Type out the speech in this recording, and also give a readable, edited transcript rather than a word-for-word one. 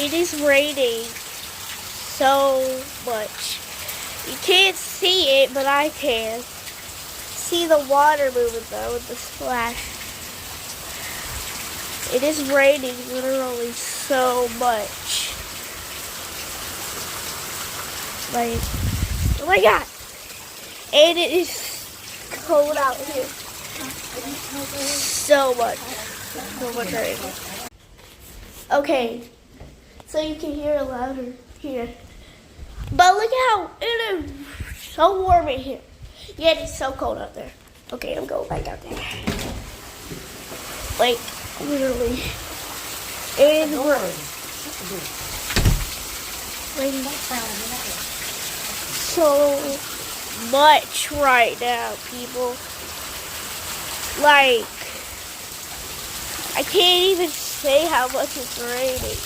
It is raining so much. You can't see it, but I can. See the water moving though with the splash. It is raining literally so much. Like, oh my god. And it is cold out here. So much. So much rain. Okay. So you can hear it louder here. But look how it is so warm in here. Yet it's so cold out there. Okay, I'm going back out there. Like, literally. And we're raining so much right now, people. Like, I can't even say how much it's raining.